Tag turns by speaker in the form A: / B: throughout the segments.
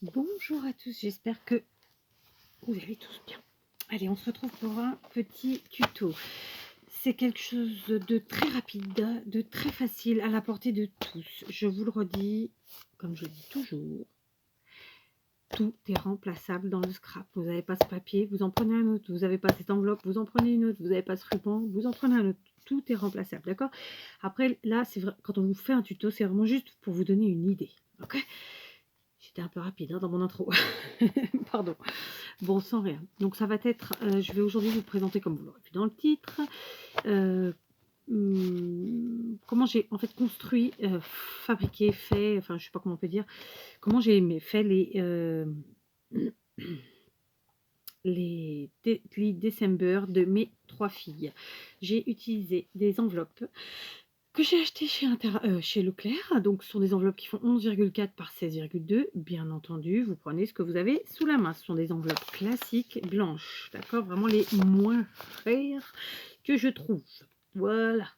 A: Bonjour à tous, j'espère que vous allez tous bien. Allez, on se retrouve pour un petit tuto. C'est quelque chose de très rapide, de très facile, à la portée de tous. Je vous le redis, comme je le dis toujours, tout est remplaçable dans le scrap. Vous n'avez pas ce papier, vous en prenez un autre. Vous n'avez pas cette enveloppe, vous en prenez une autre. Vous n'avez pas ce ruban, vous en prenez un autre. Tout est remplaçable, d'accord? Après, là, c'est vrai, quand on vous fait un tuto, c'est vraiment juste pour vous donner une idée, ok? J'étais un peu rapide dans mon intro. Pardon. Bon, sans rien. Donc ça va être, je vais aujourd'hui vous présenter, comme vous l'aurez vu dans le titre, comment j'ai en fait construit, fabriqué, fait, enfin je sais pas comment on peut dire, comment j'ai fait les Deadly December de mes 3 filles. J'ai utilisé des enveloppes que j'ai acheté chez Leclerc. Donc, ce sont des enveloppes qui font 11,4 par 16,2. Bien entendu, vous prenez ce que vous avez sous la main. Ce sont des enveloppes classiques blanches. D'accord? Vraiment les moins chères que je trouve. Voilà.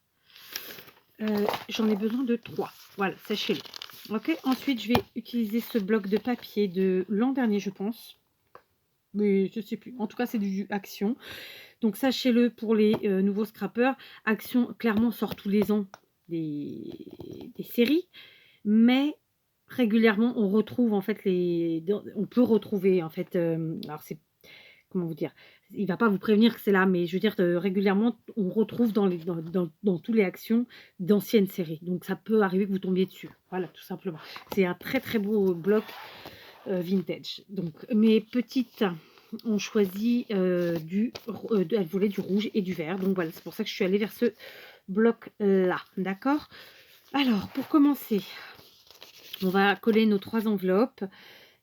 A: J'en ai besoin de 3. Voilà, sachez-le. Ok. Ensuite, je vais utiliser ce bloc de papier de l'an dernier, je pense. Mais je ne sais plus. En tout cas, c'est du Action. Donc, sachez-le pour les nouveaux scrappers. Action, clairement, sort tous les ans des séries, mais régulièrement on retrouve en fait on peut retrouver en fait, alors c'est, comment vous dire, il va pas vous prévenir que c'est là, mais je veux dire, régulièrement on retrouve dans tous les Actions d'anciennes séries, donc ça peut arriver que vous tombiez dessus, voilà, tout simplement. C'est un très très beau bloc vintage. Donc mes petites ont choisi elles voulaient du rouge et du vert, donc voilà, c'est pour ça que je suis allée vers ce bloc là, d'accord? Alors, pour commencer, on va coller nos 3 enveloppes.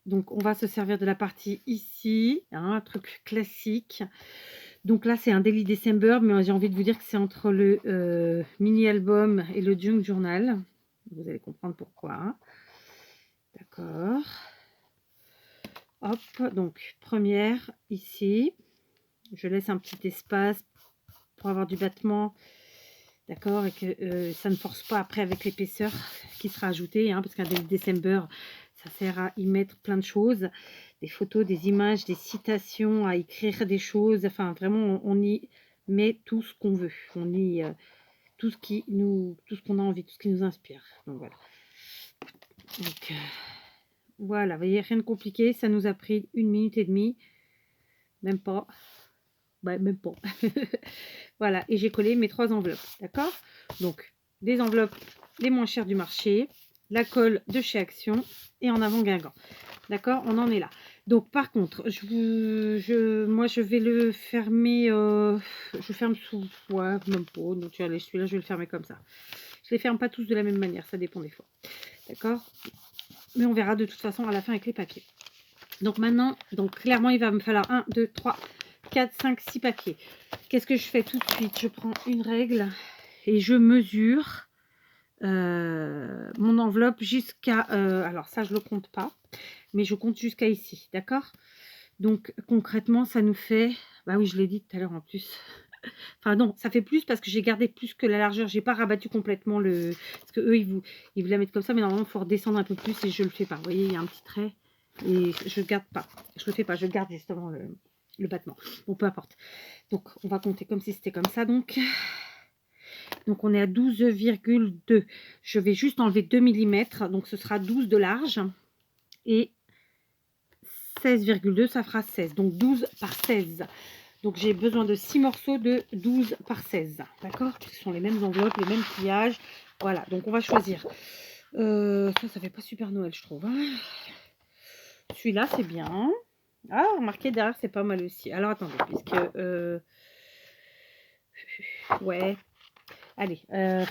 A: Donc, on va se servir de la partie ici, hein, un truc classique. Donc là, c'est un Daily December, mais j'ai envie de vous dire que c'est entre le mini-album et le Junk Journal. Vous allez comprendre pourquoi. Hein. D'accord. Hop, donc première ici. Je laisse un petit espace pour avoir du battement. D'accord, et que ça ne force pas après avec l'épaisseur qui sera ajoutée, hein, parce qu'un Daily December, ça sert à y mettre plein de choses, des photos, des images, des citations, à écrire des choses, enfin vraiment on y met tout ce qu'on veut, on y tout ce qu'on a envie, tout ce qui nous inspire. Donc voilà. Donc voilà, vous voyez, rien de compliqué, ça nous a pris 1 minute et demie, même pas. Ouais, même pas. Voilà, et j'ai collé mes 3 enveloppes, d'accord? Donc, des enveloppes les moins chères du marché, la colle de chez Action et en avant Guingamp. D'accord? On en est là. Donc, par contre, moi, je vais le fermer, je ferme sous, ouais, même pas. Donc, allez, celui-là, je vais le fermer comme ça. Je les ferme pas tous de la même manière, ça dépend des fois. D'accord? Mais on verra de toute façon à la fin avec les papiers. Donc, maintenant, donc clairement, il va me falloir 1, 2, 3, 4, 5, 6 papiers. Qu'est-ce que je fais tout de suite? Je prends une règle et je mesure mon enveloppe jusqu'à... alors ça, je ne le compte pas, mais je compte jusqu'à ici, d'accord? Donc concrètement, ça nous fait... Bah oui, je l'ai dit tout à l'heure en plus. Enfin non, ça fait plus parce que j'ai gardé plus que la largeur. J'ai pas rabattu complètement le... Parce que eux, ils vous la mettent comme ça, mais normalement, il faut redescendre un peu plus et je le fais pas. Vous voyez, il y a un petit trait et je garde pas. Je le fais pas, je garde justement le battement. Bon, peu importe. Donc, on va compter comme si c'était comme ça. Donc, on est à 12,2. Je vais juste enlever 2 mm. Donc, ce sera 12 de large. Et 16,2, ça fera 16. Donc, 12 par 16. Donc, j'ai besoin de 6 morceaux de 12 par 16. D'accord? Ce sont les mêmes enveloppes, les mêmes pliages. Voilà. Donc, on va choisir. Ça fait pas super Noël, je trouve. Hein. Celui-là, c'est bien. Ah, remarquez, derrière, c'est pas mal aussi. Alors, attendez, puisque... ouais. Allez. C'est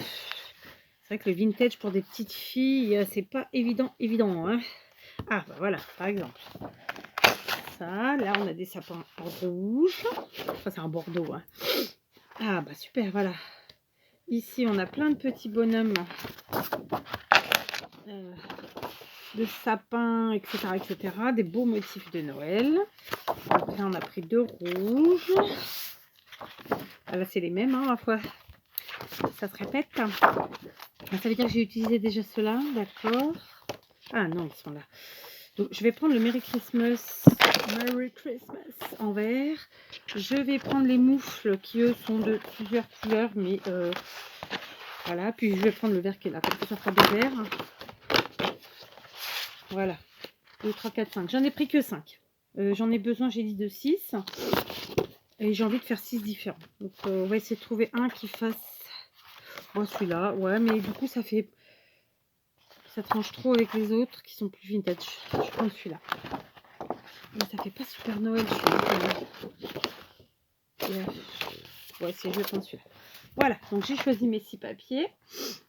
A: vrai que le vintage pour des petites filles, c'est pas évident. Hein. Ah, bah voilà, par exemple. Ça, là, on a des sapins rouges. Enfin, c'est un bordeaux. Hein. Ah, bah super, voilà. Ici, on a plein de petits bonhommes de sapins, etc., etc. Des beaux motifs de Noël. Après, on a pris 2 rouges. Ah, là, c'est les mêmes, hein, ma foi. Ça se répète. Ça veut dire que j'ai utilisé déjà ceux-là, d'accord. Ah non, ils sont là. Donc, je vais prendre le Merry Christmas en vert. Je vais prendre les moufles qui, eux, sont de plusieurs couleurs, mais voilà. Puis, je vais prendre le vert qui est là, comme ça fera deux verts. Voilà. 2, 3, 4, 5. J'en ai pris que 5. J'en ai besoin, j'ai dit, de 6. Et j'ai envie de faire 6 différents. Donc, on va essayer de trouver un qui fasse... Bon, celui-là, ouais, mais du coup, ça fait... Ça tranche trop avec les autres qui sont plus vintage. Je vais prendre celui-là. Mais ça fait pas super Noël, celui-là. Ouais, si, je vais prendre celui-là. Voilà, donc j'ai choisi mes 6 papiers.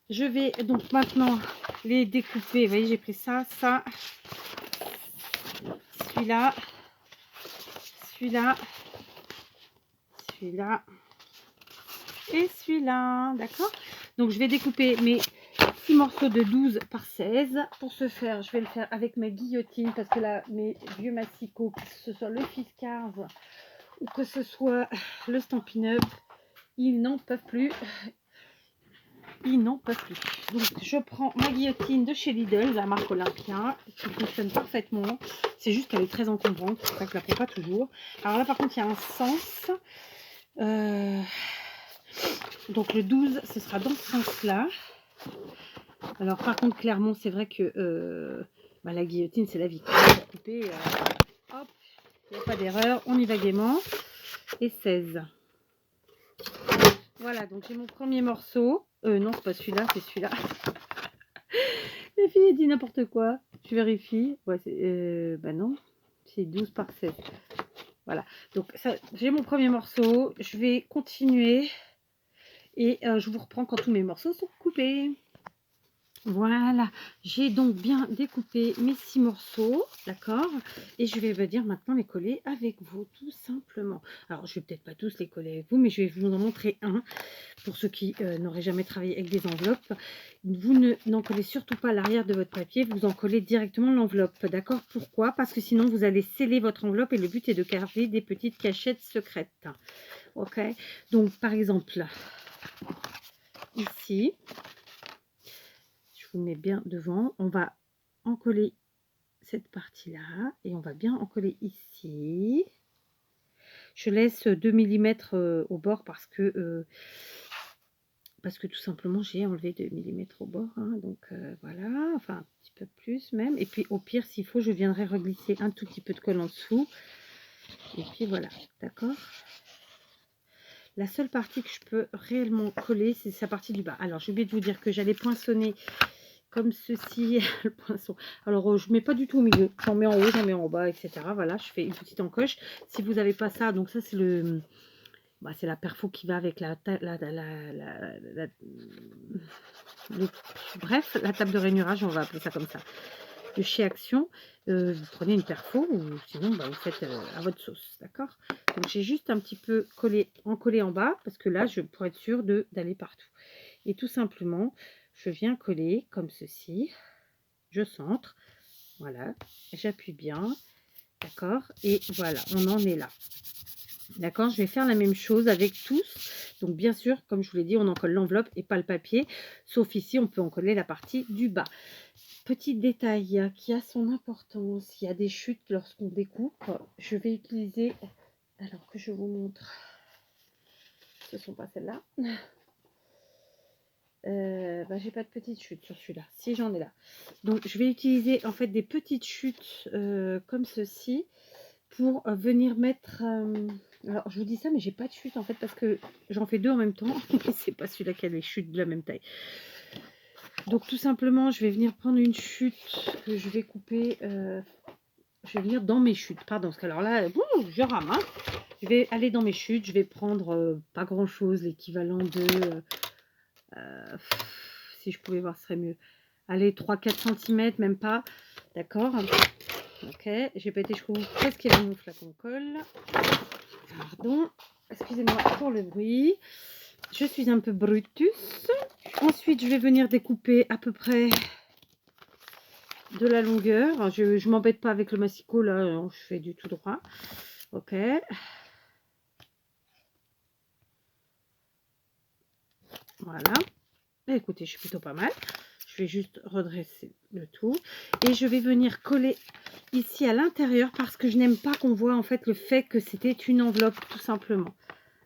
A: Je vais donc maintenant les découper. Vous voyez, j'ai pris ça, ça, celui-là, celui-là, celui-là et celui-là. D'accord? Donc, je vais découper mes 6 morceaux de 12 par 16. Pour ce faire, je vais le faire avec ma guillotine parce que là, mes vieux massicots, que ce soit le Fiskars ou que ce soit le Stampin' Up, ils n'en peuvent plus. Ils n'en peuvent plus. Donc, je prends ma guillotine de chez Lidl, la marque Olympia, qui fonctionne parfaitement. C'est juste qu'elle est très encombrante, c'est pour ça que je ne la prends pas toujours. Alors là, par contre, il y a un sens. Donc, le 12, ce sera dans ce sens-là. Alors, par contre, clairement, c'est vrai que la guillotine, c'est la vie. Pour couper, hop, il n'y a pas d'erreur. On y va gaiement. Et 16. Voilà, donc j'ai mon premier morceau. Non, c'est pas celui-là, c'est celui-là. La fille dit n'importe quoi. Je vérifie. Ouais, bah non, c'est 12 par 7. Voilà, donc j'ai mon premier morceau. Je vais continuer. Et je vous reprends quand tous mes morceaux sont coupés. Voilà, j'ai donc bien découpé mes 6 morceaux, d'accord? Et je vais venir maintenant les coller avec vous, tout simplement. Alors, je vais peut-être pas tous les coller avec vous, mais je vais vous en montrer un. Pour ceux qui n'auraient jamais travaillé avec des enveloppes, vous n'en collez surtout pas à l'arrière de votre papier, vous en collez directement l'enveloppe, d'accord? Pourquoi? Parce que sinon, vous allez sceller votre enveloppe et le but est de garder des petites cachettes secrètes. Ok? Donc, par exemple, ici... Je vous mets bien devant. On va en coller cette partie-là et on va bien en coller ici. Je laisse 2 mm au bord parce que tout simplement j'ai enlevé 2 mm au bord. Hein, donc voilà, enfin un petit peu plus même. Et puis au pire, s'il faut, je viendrai reglisser un tout petit peu de colle en dessous. Et puis voilà, d'accord? La seule partie que je peux réellement coller, c'est sa partie du bas. Alors, j'ai oublié de vous dire que j'allais poinçonner comme ceci, le poinçon. Alors, je ne mets pas du tout au milieu. J'en mets en haut, j'en mets en bas, etc. Voilà, je fais une petite encoche. Si vous n'avez pas ça, donc ça, c'est le... Bah, c'est la perfo qui va avec bref, la table de rainurage, on va appeler ça comme ça. De chez Action, vous prenez une perfo ou sinon bah, vous faites à votre sauce, d'accord? Donc j'ai juste un petit peu collé en bas parce que là, pour être sûre d'aller partout. Et tout simplement, je viens coller comme ceci. Je centre, voilà, j'appuie bien, d'accord? Et voilà, on en est là. D'accord, je vais faire la même chose avec tous. Donc, bien sûr, comme je vous l'ai dit, on en colle l'enveloppe et pas le papier. Sauf ici, on peut en coller la partie du bas. Petit détail qui a son importance. Il y a des chutes lorsqu'on découpe. Je vais utiliser... Alors que je vous montre. Ce ne sont pas celles-là. J'ai pas de petites chutes sur celui-là. Si, j'en ai là. Donc, je vais utiliser en fait des petites chutes comme ceci pour venir mettre... alors, je vous dis ça, mais j'ai pas de chute en fait parce que j'en fais deux en même temps. C'est pas celui-là qui a les chutes de la même taille. Donc, tout simplement, je vais venir prendre une chute que je vais couper. Je vais venir dans mes chutes. Pardon, parce que alors là, je rame. Hein. Je vais aller dans mes chutes. Je vais prendre pas grand-chose, l'équivalent de... si je pouvais voir, ce serait mieux. Allez, 3-4 cm, même pas. D'accord. Ok, j'ai pété, je trouve, presque les moufles qu'on colle. Pardon, excusez-moi pour le bruit. Je suis un peu brutus. Ensuite, je vais venir découper à peu près de la longueur. Je ne m'embête pas avec le massicot, là, je fais du tout droit. Ok. Voilà. Écoutez, je suis plutôt pas mal. Je vais juste redresser le tout. Et je vais venir coller ici à l'intérieur parce que je n'aime pas qu'on voit en fait le fait que c'était une enveloppe tout simplement.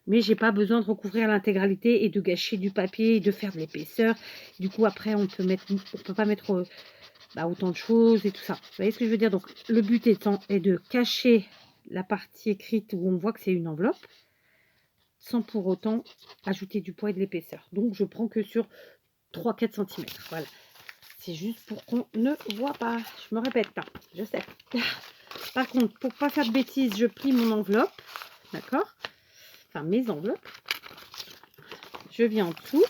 A: Mais j'ai pas besoin de recouvrir l'intégralité et de gâcher du papier et de faire de l'épaisseur. Du coup après on peut pas mettre autant de choses et tout ça. Vous voyez ce que je veux dire? Donc le but étant est de cacher la partie écrite où on voit que c'est une enveloppe sans pour autant ajouter du poids et de l'épaisseur. Donc je prends que sur 3-4 cm. Voilà. C'est juste pour qu'on ne voit pas. Je me répète, hein, je sais. Par contre, pour pas faire de bêtises, je plie mon enveloppe. D'accord? Enfin, mes enveloppes. Je viens en dessous.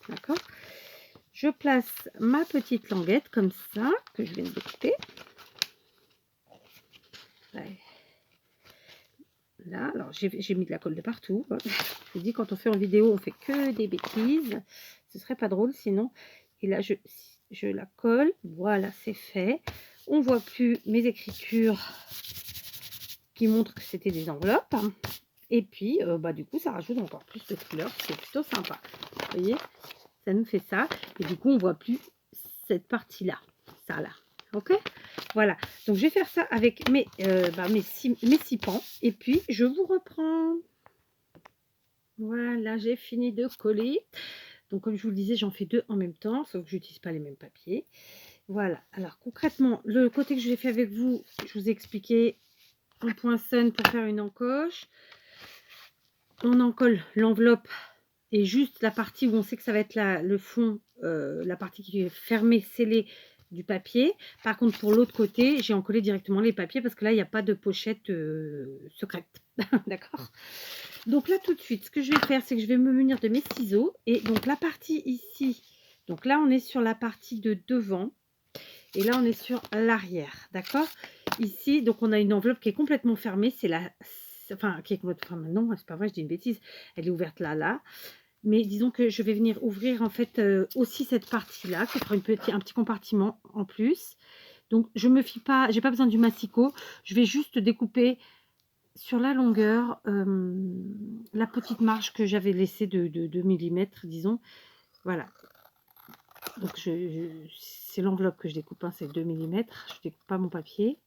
A: D'accord? Je place ma petite languette comme ça, que je viens de découper. Ouais. Là, alors j'ai mis de la colle de partout. Je vous dis, quand on fait en vidéo, on fait que des bêtises. Ce serait pas drôle sinon. Et là, je la colle. Voilà, c'est fait. On voit plus mes écritures qui montrent que c'était des enveloppes. Et puis, du coup, ça rajoute encore plus de couleurs. C'est plutôt sympa. Vous voyez, ça nous fait ça. Et du coup, on voit plus cette partie-là. Ça, là. Ok? Voilà. Donc, je vais faire ça avec mes 6 pans. Et puis, je vous reprends. Voilà, j'ai fini de coller. Donc, comme je vous le disais, j'en fais 2 en même temps, sauf que je n'utilise pas les mêmes papiers. Voilà. Alors, concrètement, le côté que je l'ai fait avec vous, je vous ai expliqué, on poinçonne pour faire une encoche. On encolle l'enveloppe et juste la partie où on sait que ça va être le fond, la partie qui est fermée, scellée du papier. Par contre, pour l'autre côté, j'ai encollé directement les papiers parce que là, il n'y a pas de pochette secrète. D'accord? Donc là, tout de suite, ce que je vais faire, c'est que je vais me munir de mes ciseaux. Et donc, la partie ici, donc là, on est sur la partie de devant. Et là, on est sur l'arrière. D'accord? Ici, donc, on a une enveloppe qui est complètement fermée. C'est la... Enfin, qui est complètement fermée. Non, c'est pas vrai, je dis une bêtise. Elle est ouverte là, là. Mais disons que je vais venir ouvrir, en fait, aussi cette partie-là, qui fera un petit compartiment en plus. Donc, je me fie pas... J'ai pas besoin du massicot. Je vais juste découper sur la longueur la petite marge que j'avais laissée de 2 mm, disons. Voilà. Donc c'est l'enveloppe que je découpe, hein, c'est 2 mm. Je découpe pas mon papier.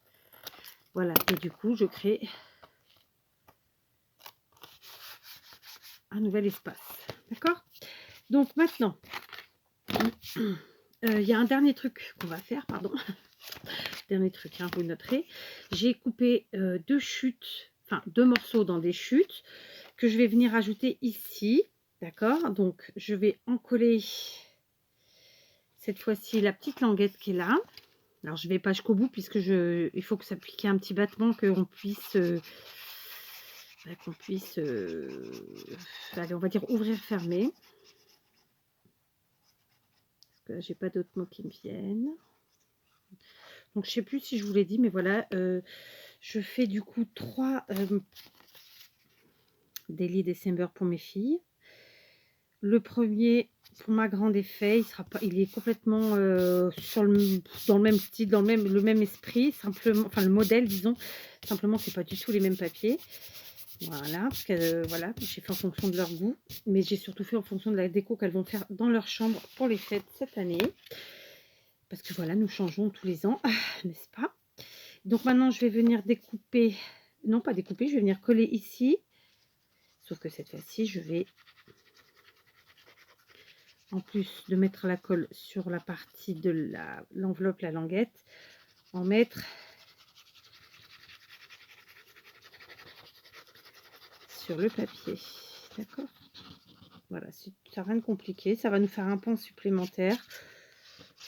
A: Voilà, et du coup je crée un nouvel espace. D'accord? Donc maintenant, il y a un dernier truc qu'on va faire, pardon. Dernier truc, hein, vous noterez. J'ai coupé 2 chutes, enfin 2 morceaux dans des chutes que je vais venir ajouter ici. D'accord? Donc je vais encoller cette fois-ci la petite languette qui est là. Alors je ne vais pas jusqu'au bout puisque il faut que ça pique un petit battement, qu'on puisse allez, on va dire ouvrir, fermer. Parce que j'ai pas d'autres mots qui me viennent. Donc je sais plus si je vous l'ai dit, mais voilà, je fais du coup 3 Daily December pour mes filles. Le premier pour ma grande effet, il est complètement dans le même style, dans le même esprit, simplement, enfin le modèle disons, simplement c'est pas du tout les mêmes papiers. Voilà, parce que voilà, j'ai fait en fonction de leur goût, mais j'ai surtout fait en fonction de la déco qu'elles vont faire dans leur chambre pour les fêtes cette année. Parce que voilà, nous changeons tous les ans, n'est-ce pas? Donc maintenant, je vais venir découper, non pas découper, je vais venir coller ici. Sauf que cette fois-ci, je vais, en plus de mettre la colle sur la partie de l'enveloppe, la languette, en mettre sur le papier. D'accord? Voilà, c'est rien de compliqué. Ça va nous faire un pan supplémentaire.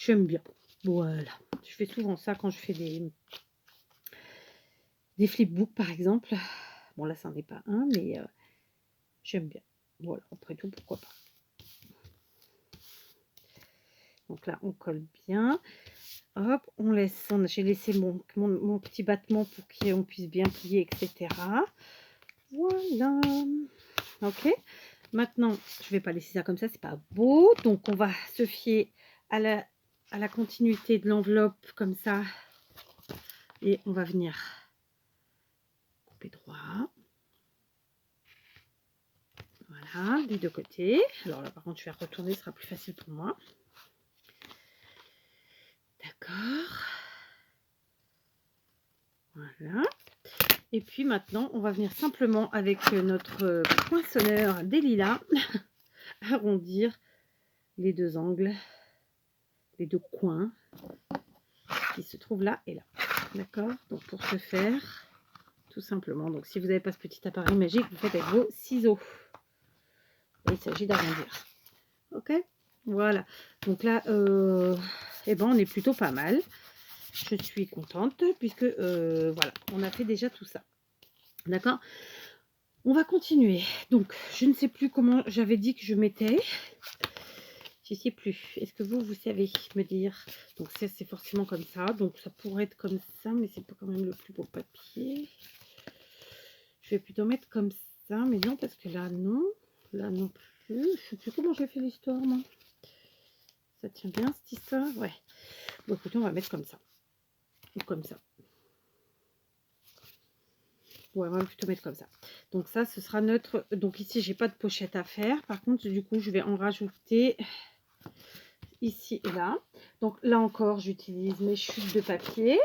A: J'aime bien. Voilà. Je fais souvent ça quand je fais des flipbooks, par exemple. Bon, là, ça n'en est pas un, mais j'aime bien. Voilà, après tout, pourquoi pas. Donc là, on colle bien. Hop, on laisse. J'ai laissé mon petit battement pour qu'on puisse bien plier, etc. Voilà. Ok. Maintenant, je vais pas laisser ça comme ça, c'est pas beau. Donc, on va se fier à la continuité de l'enveloppe comme ça. Et on va venir couper droit. Voilà, des deux côtés. Alors là, par contre, je vais retourner, ce sera plus facile pour moi. Voilà. Et puis maintenant, on va venir simplement avec notre poinçonneur des lilas arrondir les deux angles, les deux coins qui se trouvent là et là. D'accord? Donc pour ce faire, tout simplement, donc si vous n'avez pas ce petit appareil magique, vous faites avec vos ciseaux. Et il s'agit d'arrondir. Ok? Voilà. Donc là, eh ben, on est plutôt pas mal. Je suis contente puisque voilà, on a fait déjà tout ça. D'accord? On va continuer. Donc, je ne sais plus comment j'avais dit que je mettais. Je ne sais plus. Est-ce que vous savez me dire? Donc, ça, c'est forcément comme ça. Donc, ça pourrait être comme ça, mais c'est pas quand même le plus beau papier. Je vais plutôt mettre comme ça, mais non, parce que là, non. Là, non plus. Je ne sais plus comment j'ai fait l'histoire, moi. Ça tient bien, cette histoire? Ouais. Bon, écoutez, on va mettre comme ça. Ou comme ça. Ouais, on va plutôt mettre comme ça. Donc ça, ce sera notre... Donc ici, j'ai pas de pochette à faire. Par contre, du coup, je vais en rajouter ici et là. Donc là encore, j'utilise mes chutes de papier.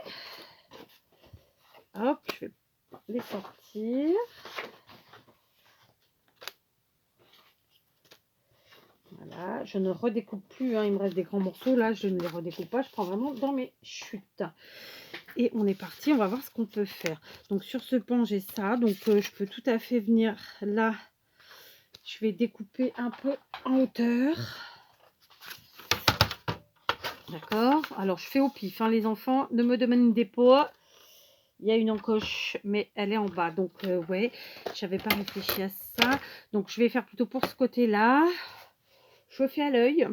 A: Hop, je vais les sortir. Voilà, je ne redécoupe plus, hein. Il me reste des grands morceaux. Là, je ne les redécoupe pas. Je prends vraiment dans mes chutes. Et on est parti, on va voir ce qu'on peut faire. Donc sur ce pan, j'ai ça. Donc je peux tout à fait venir là. Je vais découper un peu en hauteur. D'accord? Alors je fais au pif, hein, les enfants. Ne me demandez pas. Il y a une encoche, mais elle est en bas. Donc ouais, j'avais pas réfléchi à ça. Donc je vais faire plutôt pour ce côté-là. Je fais à l'œil.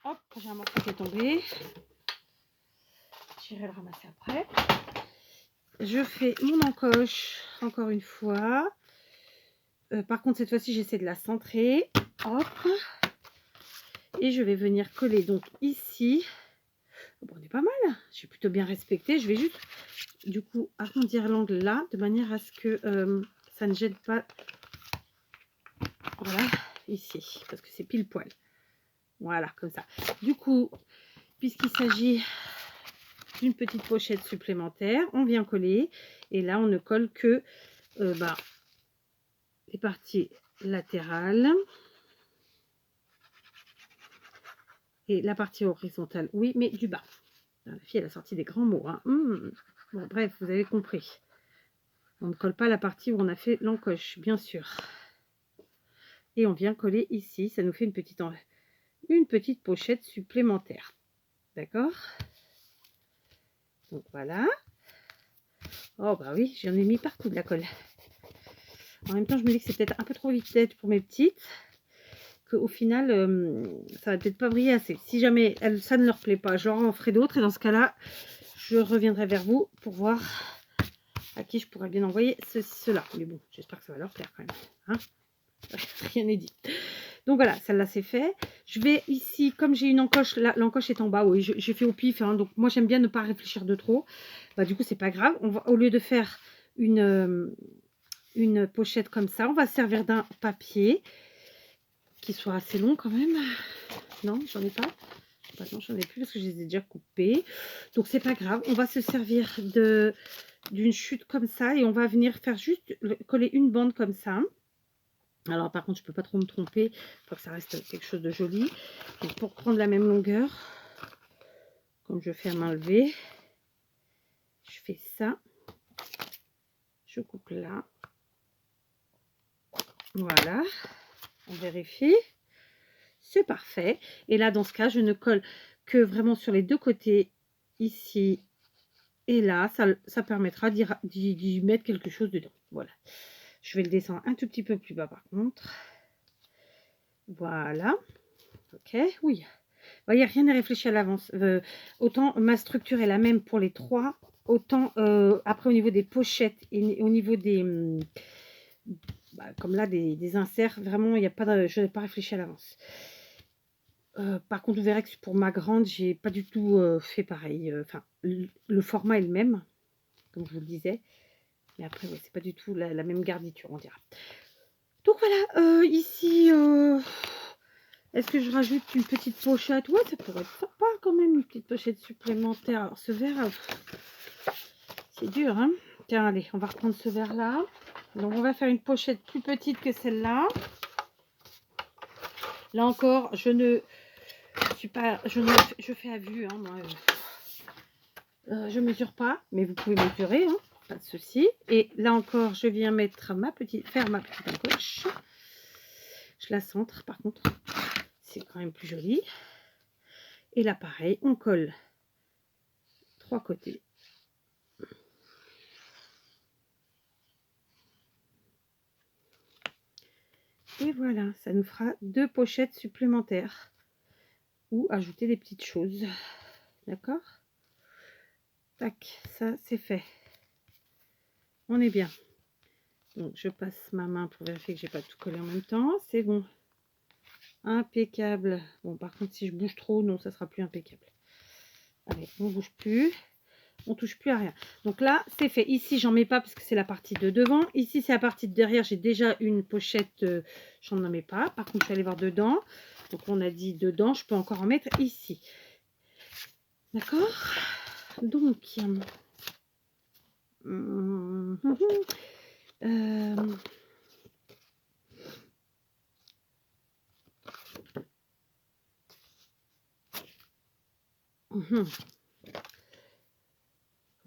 A: Hop, j'ai un morceau qui est tombé. J'irai le ramasser après. Je fais mon encoche encore une fois. Par contre, cette fois-ci, j'essaie de la centrer. Hop. Et je vais venir coller donc ici. Bon, on est pas mal. J'ai plutôt bien respecté. Je vais juste, du coup, arrondir l'angle là, de manière à ce que ça ne gêne pas. Voilà, ici, parce que c'est pile poil. Voilà, comme ça. Du coup, puisqu'il s'agit d'une petite pochette supplémentaire, on vient coller. Et là, on ne colle que les parties latérales. Et la partie horizontale, oui, mais du bas. La fille, elle a sorti des grands mots. Hein. Bon, bref, vous avez compris. On ne colle pas la partie où on a fait l'encoche, bien sûr. Et on vient coller ici. Ça nous fait une petite pochette supplémentaire. D'accord? Donc voilà. Oh bah oui, j'en ai mis partout de la colle. En même temps, je me dis que c'est peut-être un peu trop vite pour mes petites. Qu'au final, ça va peut-être pas briller assez. Si jamais ça ne leur plaît pas, je leur en ferai d'autres. Et dans ce cas-là, je reviendrai vers vous pour voir à qui je pourrais bien envoyer cela. Mais bon, j'espère que ça va leur plaire quand même. Hein. Rien n'est dit. Donc voilà, celle-là c'est fait. Je vais ici, comme j'ai une encoche, là l'encoche est en bas, oui, j'ai fait au pif. Hein, donc moi j'aime bien ne pas réfléchir de trop. Bah, du coup, c'est pas grave. On va, au lieu de faire une pochette comme ça, on va servir d'un papier qui soit assez long quand même. Non, j'en ai pas. Non, j'en ai plus parce que je les ai déjà coupés. Donc c'est pas grave. On va se servir d'une chute comme ça et on va venir faire juste coller une bande comme ça. Alors par contre, je peux pas trop me tromper pour que ça reste quelque chose de joli. Donc pour prendre la même longueur, comme je fais à main levée, je fais ça. Je coupe là. Voilà. On vérifie. C'est parfait. Et là, dans ce cas, je ne colle que vraiment sur les deux côtés, ici et là. Ça permettra d'y mettre quelque chose dedans. Voilà. Je vais le descendre un tout petit peu plus bas par contre. Voilà. Ok, oui. Il n'y a rien à réfléchir à l'avance. Autant ma structure est la même pour les trois, autant après au niveau des pochettes et au niveau des... comme là, des inserts, vraiment, il n'y a pas de, je n'ai pas réfléchi à l'avance. Par contre, vous verrez que pour ma grande, j'ai pas du tout fait pareil. Enfin, le format est le même, comme je vous le disais. Mais après, ouais, c'est pas du tout la même garniture, on dira. Donc voilà, ici, Est-ce que je rajoute une petite pochette? Ouais, ça pourrait être sympa quand même, une petite pochette supplémentaire. Alors, ce verre, c'est dur, hein? Tiens, allez, on va reprendre ce verre-là. Donc, on va faire une pochette plus petite que celle-là. Là encore, je ne suis pas... Je fais à vue, hein, moi. Je mesure pas, mais vous pouvez mesurer, hein, pas de souci. Et là encore, je viens mettre faire ma petite encoche. Je la centre, par contre, c'est quand même plus joli. Et là, pareil, on colle 3 côtés. Et voilà, ça nous fera 2 pochettes supplémentaires. Ou ajouter des petites choses. D'accord? Tac, ça c'est fait. On est bien. Donc je passe ma main pour vérifier que j'ai pas tout collé en même temps. C'est bon. Impeccable. Bon, par contre, si je bouge trop, non, ça sera plus impeccable. Allez, on bouge plus. On touche plus à rien. Donc là, c'est fait. Ici, j'en mets pas parce que c'est la partie de devant. Ici, c'est la partie de derrière. J'ai déjà une pochette. J'en mets pas. Par contre, je vais aller voir dedans. Donc, on a dit dedans. Je peux encore en mettre ici. D'accord? Donc,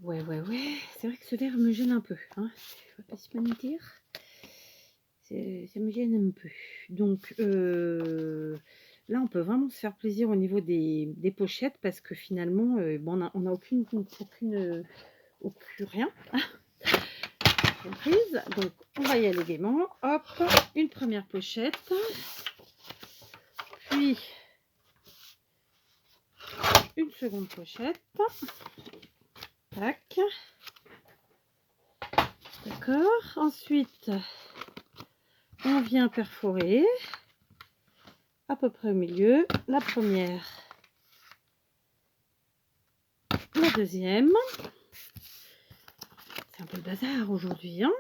A: ouais. C'est vrai que ce verre me gêne un peu. Hein. Je ne vais pas se mentir. Ça me gêne un peu. Donc, là, on peut vraiment se faire plaisir au niveau des pochettes parce que finalement, bon, on n'a aucune rien. Comprise. Donc, on va y aller gaiement. Hop, une première pochette. Puis, une seconde pochette. Tac. D'accord. Ensuite, on vient perforer à peu près au milieu. La première. La deuxième. C'est un peu le bazar aujourd'hui. Hein.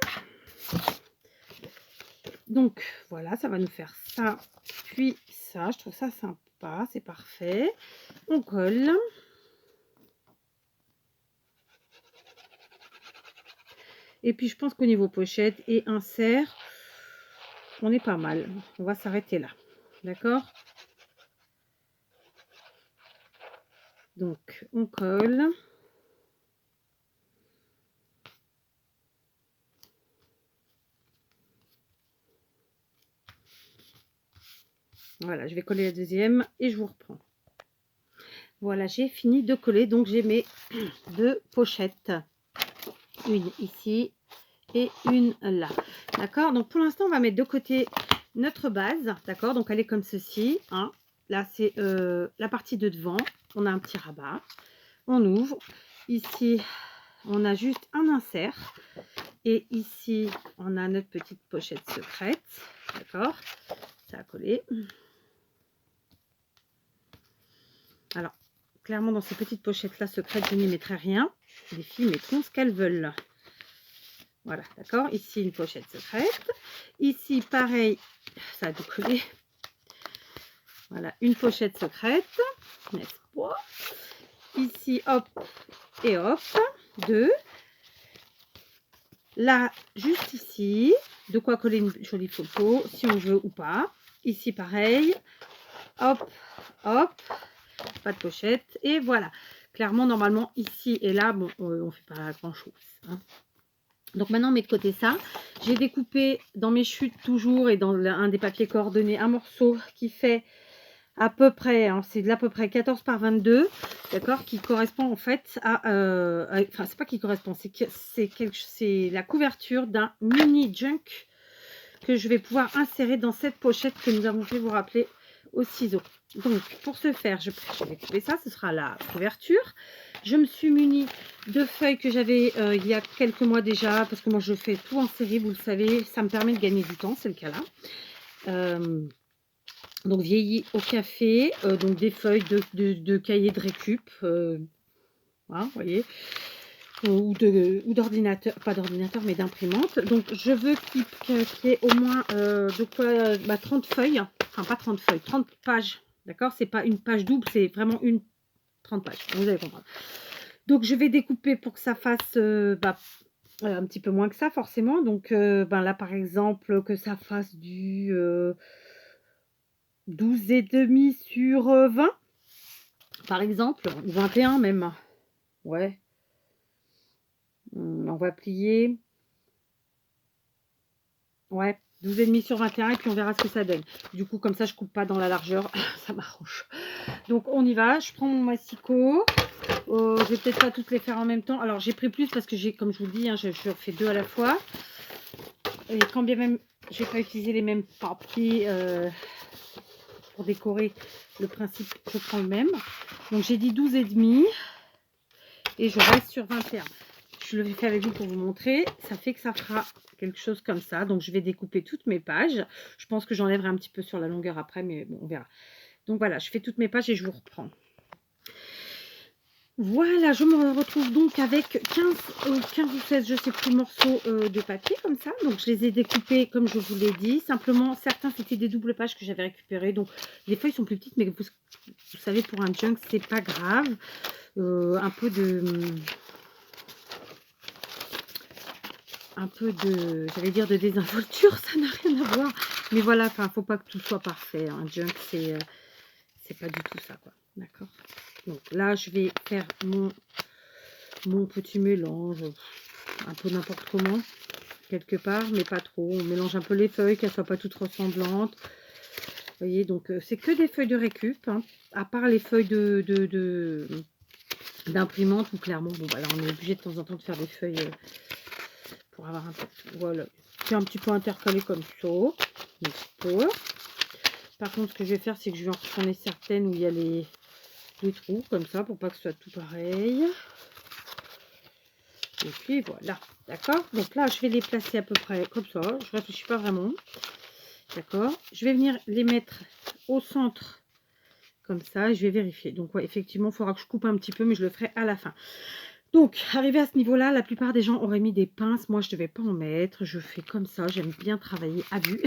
A: Donc, voilà, ça va nous faire ça. Puis ça, je trouve ça sympa. C'est parfait. On colle. Et puis, je pense qu'au niveau pochette et insert, on est pas mal. On va s'arrêter là. D'accord? Donc, on colle. Voilà, je vais coller la deuxième et je vous reprends. Voilà, j'ai fini de coller. Donc, j'ai mes 2 pochettes. Une ici et une là. D'accord? Donc, pour l'instant, on va mettre de côté notre base. D'accord? Donc, elle est comme ceci. Hein. Là, c'est la partie de devant. On a un petit rabat. On ouvre. Ici, on a juste un insert. Et ici, on a notre petite pochette secrète. D'accord? Ça a collé. Alors, clairement, dans ces petites pochettes-là secrètes, je n'y mettrai rien. Les filles mettront ce qu'elles veulent. Voilà, d'accord? Ici, une pochette secrète. Ici, pareil, ça a tout collé. Voilà, une pochette secrète. N'est-ce pas? Ici, hop, et hop. 2. Là, juste ici, de quoi coller une jolie photo, si on veut ou pas. Ici, pareil. Hop, hop. Pas de pochette. Et voilà. Clairement, normalement, ici et là, bon, on ne fait pas grand-chose. Hein. Donc, maintenant, on met de côté ça. J'ai découpé dans mes chutes toujours et dans un des papiers coordonnés un morceau qui fait à peu près, hein, c'est de l'à peu près 14 par 22, d'accord, qui correspond en fait enfin, c'est pas qui correspond, c'est la couverture d'un mini junk que je vais pouvoir insérer dans cette pochette que nous avons fait, vous rappeler, au ciseau. Donc, pour ce faire, je vais couper ça, ce sera la couverture. Je me suis munie de feuilles que j'avais il y a quelques mois déjà, parce que moi, je fais tout en série, vous le savez, ça me permet de gagner du temps, c'est le cas là. Donc, vieilli au café, donc des feuilles de cahiers de récup, voilà, vous voyez, ou d'ordinateur, pas d'ordinateur, mais d'imprimante. Donc, je veux qu'il y ait au moins de quoi, 30 feuilles. enfin pas 30 feuilles, 30 pages. D'accord? C'est pas une page double, c'est vraiment une 30 pages. Vous allez comprendre. Donc, je vais découper pour que ça fasse un petit peu moins que ça, forcément. Donc, là, par exemple, que ça fasse du 12,5 sur 20, par exemple, 21 même. Ouais. On va plier. Ouais, 12,5 sur 21 et puis on verra ce que ça donne. Du coup, comme ça, je coupe pas dans la largeur. Ça m'arrange. Donc, on y va. Je prends mon massicot. Je vais peut-être pas toutes les faire en même temps. Alors, j'ai pris plus parce que j'ai, comme je vous le dis, hein, je fais 2 à la fois. Et quand bien même, je vais pas utiliser les mêmes papiers pour décorer, le principe, je prends le même. Donc, j'ai dit 12,5 et je reste sur 21. Je le fais avec vous pour vous montrer. Ça fait que ça fera quelque chose comme ça. Donc, je vais découper toutes mes pages. Je pense que j'enlèverai un petit peu sur la longueur après, mais bon, on verra. Donc, voilà, je fais toutes mes pages et je vous reprends. Voilà, je me retrouve donc avec 15 ou 16, je sais plus, morceaux de papier comme ça. Donc, je les ai découpés comme je vous l'ai dit. Simplement, certains, c'était des doubles pages que j'avais récupérées. Donc, les feuilles sont plus petites, mais vous savez, pour un junk, c'est pas grave. Un peu de, j'allais dire de désinvolture, ça n'a rien à voir. Mais voilà, enfin, faut pas que tout soit parfait. Un junk, c'est pas du tout ça, quoi. D'accord. Donc là, je vais faire mon petit mélange, un peu n'importe comment, quelque part, mais pas trop. On mélange un peu les feuilles, qu'elles ne soient pas toutes ressemblantes. Vous voyez, donc c'est que des feuilles de récup, hein, à part les feuilles d'imprimante, où clairement, bon, voilà, on est obligé de temps en temps de faire des feuilles pour avoir un peu, voilà, c'est un petit peu intercalé comme ça, un petit peu. Par contre, ce que je vais faire, c'est que je vais en retourner certaines où il y a les trous, comme ça, pour pas que ce soit tout pareil. Et puis voilà, d'accord. Donc là, je vais les placer à peu près comme ça. Je réfléchis pas vraiment. D'accord. Je vais venir les mettre au centre, comme ça. Et je vais vérifier. Donc ouais, effectivement, il faudra que je coupe un petit peu, mais je le ferai à la fin. Donc, arrivé à ce niveau-là, la plupart des gens auraient mis des pinces. Moi, je ne devais pas en mettre. Je fais comme ça. J'aime bien travailler à vue.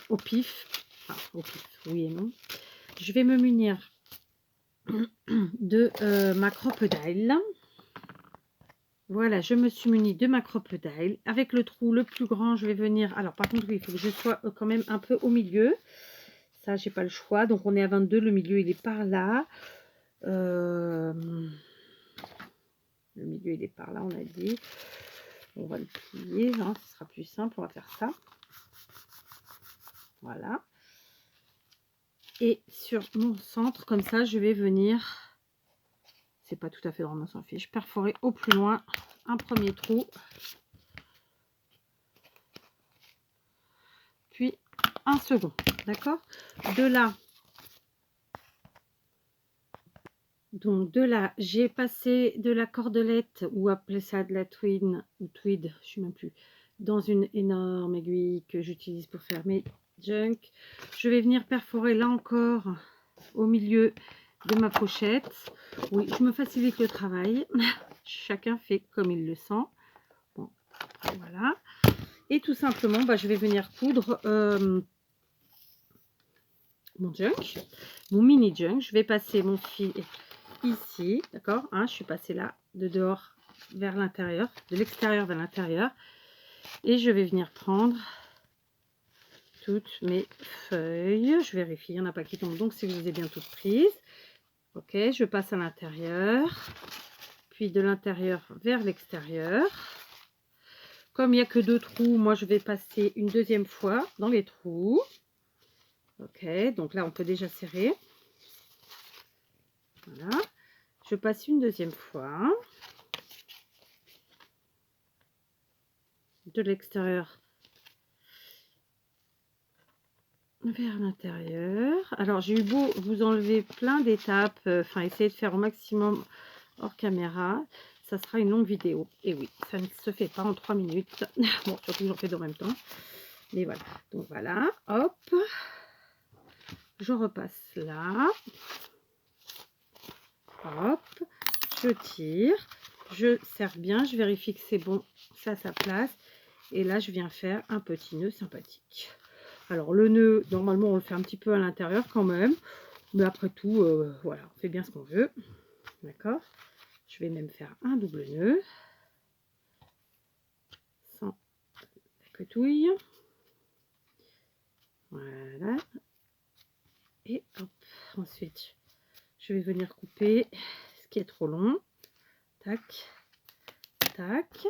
A: Au pif. Enfin, au pif, oui et non. Je vais me munir de ma crocodile. Voilà, je me suis munie de ma crocodile. Avec le trou le plus grand, je vais venir... Alors, par contre, oui, il faut que je sois quand même un peu au milieu. Ça, j'ai pas le choix. Donc, on est à 22. Le milieu, il est par là. Le milieu, il est par là, on a dit. On va le plier. Hein, ce sera plus simple. On va faire ça. Voilà. Et sur mon centre, comme ça, je vais venir... C'est pas tout à fait droit, on s'en fiche. Perforer au plus loin un premier trou. Puis un second. D'accord? De là... Donc de là, j'ai passé de la cordelette, ou appelez ça de la tweed, ou tweed, je ne sais même plus, dans une énorme aiguille que j'utilise pour faire mes junk. Je vais venir perforer là encore au milieu de ma pochette. Oui, je me facilite le travail. Chacun fait comme il le sent. Bon, voilà. Et tout simplement, je vais venir coudre mon junk, mon mini junk. Je vais passer mon fil ici, d'accord, hein, je suis passée là de dehors vers l'intérieur, de l'extérieur vers l'intérieur, et je vais venir prendre toutes mes feuilles. Je vérifie, il n'y en a pas qui tombent, donc si vous les avez bien toutes prises. Ok, je passe à l'intérieur, puis de l'intérieur vers l'extérieur. Comme il n'y a que 2 trous, moi je vais passer une deuxième fois dans les trous. Ok, donc là on peut déjà serrer. Voilà, je passe une deuxième fois. De l'extérieur vers l'intérieur. Alors j'ai eu beau vous enlever plein d'étapes, enfin essayer de faire au maximum hors caméra, ça sera une longue vidéo. Et oui, ça ne se fait pas en 3 minutes. Bon, surtout que j'en fais deux en même temps. Mais voilà, donc voilà, hop, je repasse là, hop, je tire, je serre bien, je vérifie que c'est bon, ça à sa place. Et là, je viens faire un petit nœud sympathique. Alors, le nœud, normalement, on le fait un petit peu à l'intérieur quand même. Mais après tout, voilà, on fait bien ce qu'on veut. D'accord? Je vais même faire un double nœud. Sans touille. Voilà. Et hop, ensuite, je vais venir couper ce qui est trop long. Tac, tac.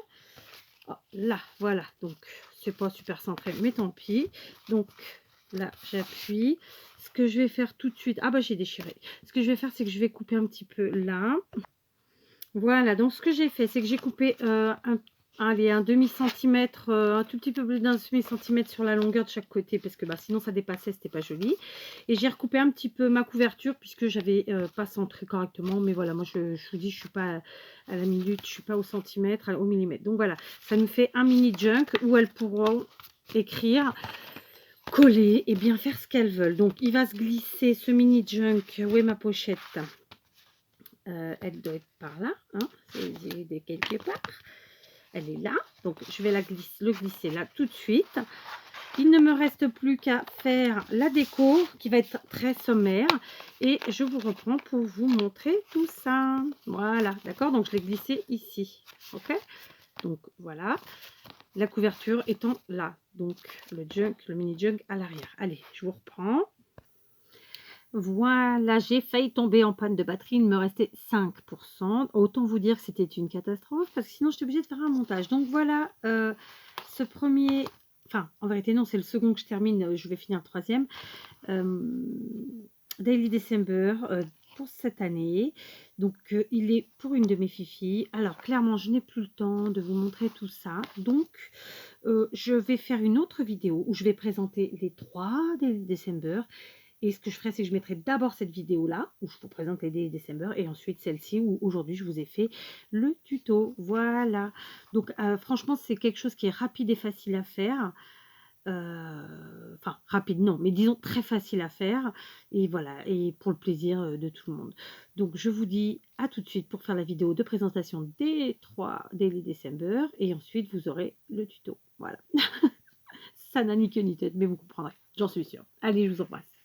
A: Oh, là, voilà. Donc, c'est pas super centré, mais tant pis. Donc, là, j'appuie. Ce que je vais faire tout de suite... Ah bah, j'ai déchiré. Ce que je vais faire, c'est que je vais couper un petit peu là. Voilà, donc ce que j'ai fait, c'est que j'ai coupé un demi-centimètre, un tout petit peu plus d'un demi-centimètre sur la longueur de chaque côté, parce que bah, sinon ça dépassait, c'était pas joli. Et j'ai recoupé un petit peu ma couverture, puisque j'avais pas centré correctement. Mais voilà, moi je vous dis, je suis pas à la minute, je suis pas au centimètre, au millimètre. Donc voilà, ça nous fait un mini junk où elles pourront écrire, coller et bien faire ce qu'elles veulent. Donc il va se glisser ce mini junk. Où est ma pochette? Elle doit être par là, hein, c'est de quelque part. Elle est là, donc je vais le glisser là tout de suite. Il ne me reste plus qu'à faire la déco qui va être très sommaire et je vous reprends pour vous montrer tout ça. Voilà, d'accord, donc je l'ai glissé ici, ok. Donc voilà, la couverture étant là, donc le mini junk à l'arrière. Allez, je vous reprends. Voilà, j'ai failli tomber en panne de batterie, il me restait 5%. Autant vous dire que c'était une catastrophe, parce que sinon j'étais obligée de faire un montage. Donc voilà, ce premier, enfin en vérité non, c'est le second que je termine, je vais finir le troisième. Daily December pour cette année. Donc il est pour une de mes filles. Alors clairement, je n'ai plus le temps de vous montrer tout ça. Donc je vais faire une autre vidéo où je vais présenter les 3 Daily December. Et ce que je ferai, c'est que je mettrai d'abord cette vidéo-là, où je vous présente les Daily December, et ensuite celle-ci, où aujourd'hui, je vous ai fait le tuto. Voilà. Donc, franchement, c'est quelque chose qui est rapide et facile à faire. Enfin, rapide, non, mais disons très facile à faire. Et voilà, et pour le plaisir de tout le monde. Donc, je vous dis à tout de suite pour faire la vidéo de présentation des 3 Daily December, et ensuite, vous aurez le tuto. Voilà. Ça n'a ni queue ni tête, mais vous comprendrez, j'en suis sûre. Allez, je vous embrasse.